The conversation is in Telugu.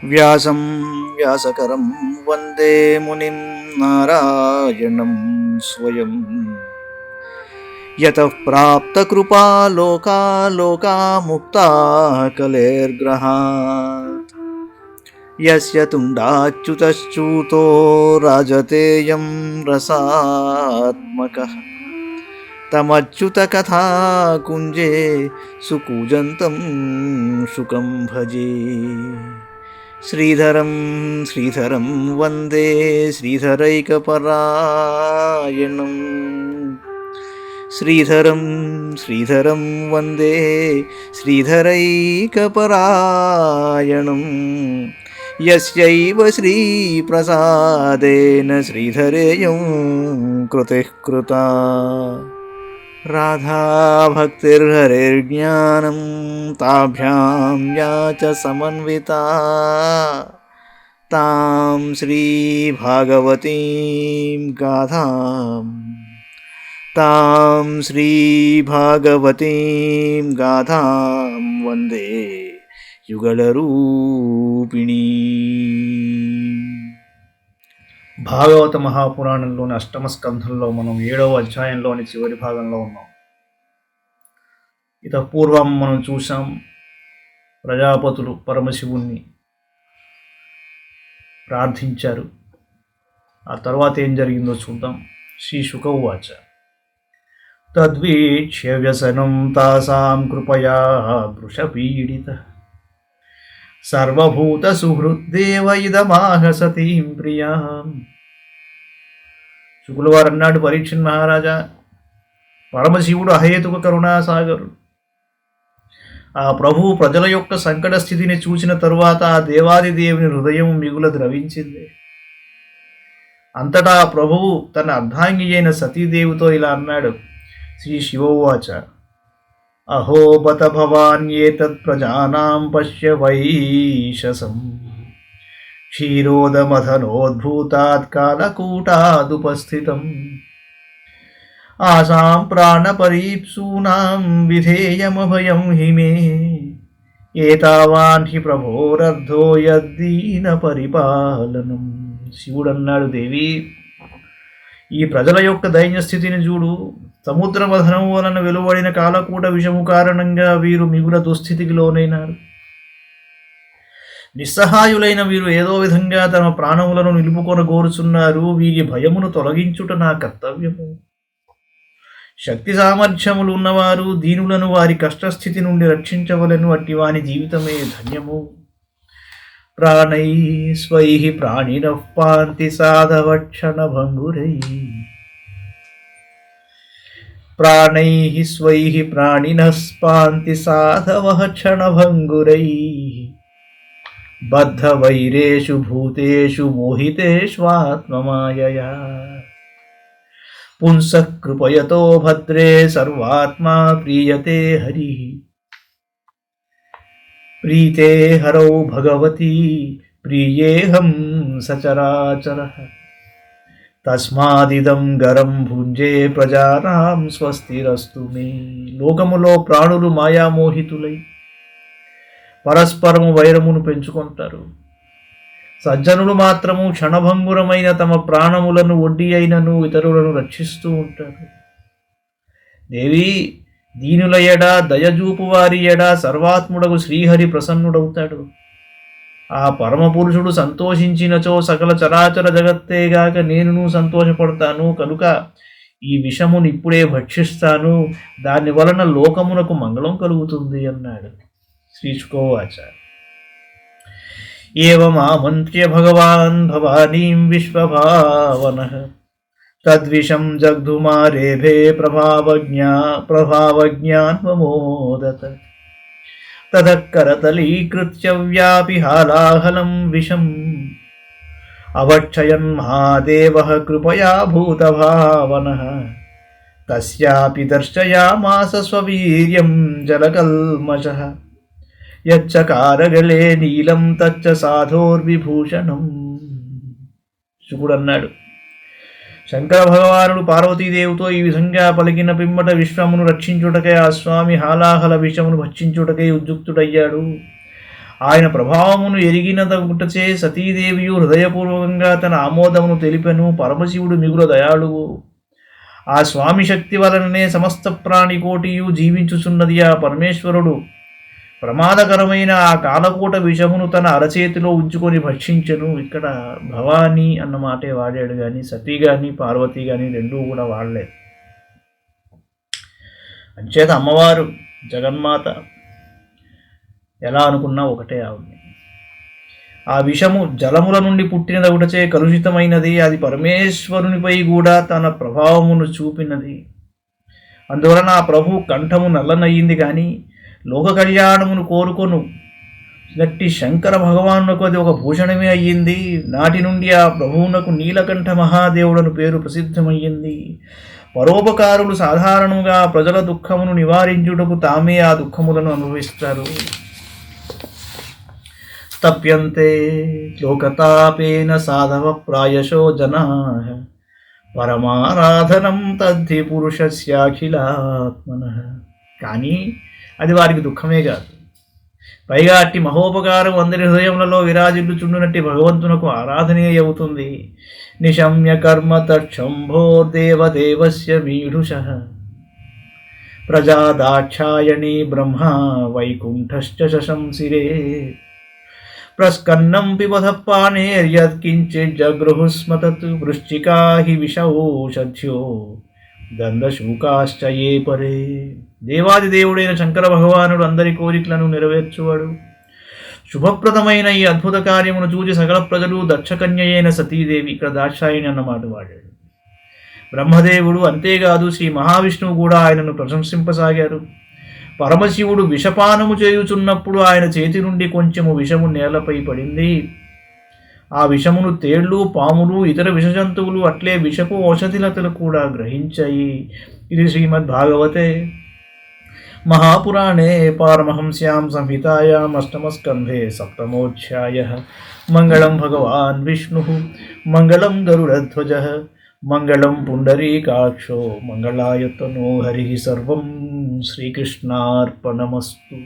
వ్యాసం వ్యాసకరం వందే మునిం నారాయణం స్వయం. యతః ప్రాప్తకృపా లోకా లోకా ముక్తా కలేర్గ్రహాత్. యస్య తుండాచ్యుతశ్చ్యుతో రాజతేయం రసాత్మకః. తమచ్యుతకథా కుంజే సుకూజంతం శుకం భజే. శ్రీధరం శ్రీధరం వందే శ్రీధరైకపరాయణం. శ్రీధరం శ్రీధరం వందే శ్రీధరైకపరాయణం. యస్యైవ శ్రీప్రసాదేన శ్రీధరేయం కృతిః కృతా. రాధా భక్తిర్హరిర్జ్ఞానం తాభ్యాం యా చ సమన్వితా. తాం శ్రీభాగవతీం గాథాం వందే యుగళరూపిణీ. భాగవత మహాపురాణంలోని అష్టమ స్కంధంలో మనం 7వ అధ్యాయంలోని చివరి భాగంలో ఉన్నాం. ఇత పూర్వం మనం చూసాం ప్రజాపతులు పరమశివుణ్ణి ప్రార్థించారు. ఆ తర్వాత ఏం జరిగిందో చూద్దాం. శ్రీ శుక ఉవాచ. తద్వీక్ష్య వ్యసనం తాసాం కృపయా వృషపీడిత సర్వభూత సుహృద్దేవ ఇదమాహ సతీం ప్రియాం. శుకుల వారు అన్నాడు, పరీక్షణ్ మహారాజా, పరమశివుడు అహేతుక కరుణాసాగరుడు. ఆ ప్రభువు ప్రజల యొక్క సంకట స్థితిని చూసిన తరువాత ఆ దేవాది దేవుని హృదయం మిగుల ద్రవించింది. అంతటా ప్రభువు తన అర్ధాంగి అయిన సతీదేవితో ఇలా అన్నాడు. శ్రీ శివోవాచ. అహో బత భవాన్యేతత్ ప్రజానాం పశ్య వైశసం క్షీరోదమథనోద్భూతాత్ కాలకూటాదుపస్థితం. ఆసాం ప్రాణపరీప్సూనాం విధేయమభయం హిమే ఏతావాన్ హి ప్రభోరర్ధో యద్దీన పరిపాలనం. శివుడన్నాడు, దేవి, ఈ ప్రజల యొక్క దైన్యస్థితిని చూడు. సముద్ర మథనం వలన వెలువడిన కాలకూట విషము కారణంగా వీరు మిగుల దుస్థితికి లోనైనారు. నిస్సహాయులైన వీరు ఏదో విధంగా తమ ప్రాణములను నిలుపుకొనగోరుచున్నారు. వీరి భయమును తొలగించుట నా కర్తవ్యము. శక్తి సామర్థ్యములు ఉన్నవారు దీనులను వారి కష్టస్థితి నుండి రక్షించవలను. అట్టి వాని జీవితమే ధన్యము. ప్రాణై స్వై ప్రాణినః పాంతి సాధవక్షణ భంగురై. ప్రాణై స్వై ప్రాణినః పాంతి సాధవః క్షణభంగురై. బద్ధవైరేషు భూతేషు మోహితేష్వాత్మమాయయా. పుంసః కృపయతో భద్రే సర్వాత్మా ప్రీయతే హరి. ప్రీతే హరౌ భగవతి ప్రియేహం సచరాచరః. తస్మాదిదం గరం భుంజే ప్రజానాం స్వస్తిరస్తు మే. లోకములో ప్రాణులు మాయామోహితులై పరస్పరము వైరమును పెంచుకుంటారు. సజ్జనులు మాత్రము క్షణభంగురమైన తమ ప్రాణములను ఒడ్డి అయినను ఇతరులను రక్షిస్తూ ఉంటారు. దేవి, దీనుల ఎడ దయజూపు వారి ఎడ సర్వాత్ముడకు శ్రీహరి ప్రసన్నుడవుతాడు. ఆ పరమపురుషుడు సంతోషించినచో సకల చరాచర జగత్తేగాక నేనును సంతోషపడతాను. కనుక ఈ విషమును ఇప్పుడే భక్షిస్తాను. దాని వలన లోకమునకు మంగళం కలుగుతుంది అన్నాడు. శ్రీ శుకోవాచ. ఏవమామంత్ర్య భగవాన్ భవానీం విశ్వభావనః తద్విషం జగ్ధుమారేభే ప్రభావజ్ఞాన్వమోదత. తతః కరతలీకృత్య వ్యాపి హాలాహలం విషం అవక్షయన్ మహాదేవః కృపయా భూతభావనః. తస్యాపి దర్శయామాస స్వవీర్యం జలకల్మషః. యచ్చకారగలే నీలం తచ్చ సాధోర్విభూషణం. శుకుడన్నాడు, శంకర భగవానుడు పార్వతీదేవితో ఈ విధంగా పలికిన పిమ్మట విశ్వమును రక్షించుటకై ఆ స్వామి హాలాహల విషమును భక్షించుటకై ఉద్యుక్తుడయ్యాడు. ఆయన ప్రభావమును ఎరిగినదగుటచే సతీదేవియు హృదయపూర్వకంగా తన ఆమోదమును తెలిపెను. పరమశివుడు మిగుల దయాళువు. ఆ స్వామి శక్తి వలననే సమస్త ప్రాణికోటియు జీవించుచున్నది. ఆ పరమేశ్వరుడు ప్రమాదకరమైన ఆ కాలకూట విషమును తన అరచేతిలో ఉంచుకొని భక్షించను. ఇక్కడ భవానీ అన్న మాటే వాడాడు, కానీ సతీ కానీ పార్వతి కానీ రెండూ కూడా వాడలేదు. అంచేత అమ్మవారు జగన్మాత ఎలా అనుకున్నా ఒకటే ఆవిడ. ఆ విషము జలముల నుండి పుట్టినదొకటచే కలుషితమైనది. అది పరమేశ్వరునిపై కూడా తన ప్రభావమును చూపినది. అందువలన ఆ ప్రభు కంఠము నల్లనయ్యింది, కానీ లోక కళ్యాణమును కోరుకొను గట్టి శంకర భగవానునకు అది ఒక భూషణమే అయ్యింది. నాటి నుండి ఆ ప్రభువునకు నీలకంఠ మహాదేవుడను పేరు ప్రసిద్ధమయ్యింది. పరోపకారులు సాధారణంగా ప్రజల దుఃఖమును నివారించుటకు తామే ఆ దుఃఖములను అనుభవిస్తారు. తప్యంతే లోకతాపేన సాధవ ప్రాయశో జనా పరమారాధనం తద్ధి పురుషస్యాఖిలాత్మన. కానీ అది వారికి దుఃఖమే కాదు, పైగా అట్టి మహోపకారం అందరి హృదయములలో విరాజిల్లుచుండునట్టి భగవంతునకు ఆరాధనే అవుతుంది. నిశమ్య కర్మ తక్షంభోర్దేవదేవస్య మీఢుష ప్రజాదాక్షాయణీ బ్రహ్మ వైకుంఠశ్చ శశంసిరే ప్రస్కన్నం పిబధ పానేర్యత్కించిజ్జగృహుస్మతత్ వృశ్చికా హి విషౌషధ్యో దండశూకాశ్చ ఏ పరే. దేవాది దేవుడైన శంకర భగవానుడు అందరి కోరికలను నెరవేర్చువాడు. శుభప్రదమైన ఈ అద్భుత కార్యమును చూసి సకల ప్రజలు దక్షకన్య అయిన సతీదేవి, ఇక్కడ దాక్షాయిని అన్నమాట వాడాడు, బ్రహ్మదేవుడు, అంతేకాదు శ్రీ మహావిష్ణువు కూడా ఆయనను ప్రశంసింపసాగారు. పరమశివుడు విషపానము చేయుచున్నప్పుడు ఆయన చేతి నుండి కొంచెము విషము నేలపై పడింది. ఆ విషమును తేళ్లు, పాములు, ఇతర విషజంతువులు అట్లే విషపు ఔషధిలతలు కూడా గ్రహించాయి. ఇది శ్రీమద్భాగవతే మహాపురాణే పారమహంస్యాం సంహితాయాం అష్టమస్కంధే సప్తమోధ్యాయః. మంగళం భగవాన్ విష్ణుః మంగళం గరుడధ్వజః మంగళం పుండరీకాక్షో మంగళాయతనో హరి. సర్వం శ్రీకృష్ణార్పణమస్తు.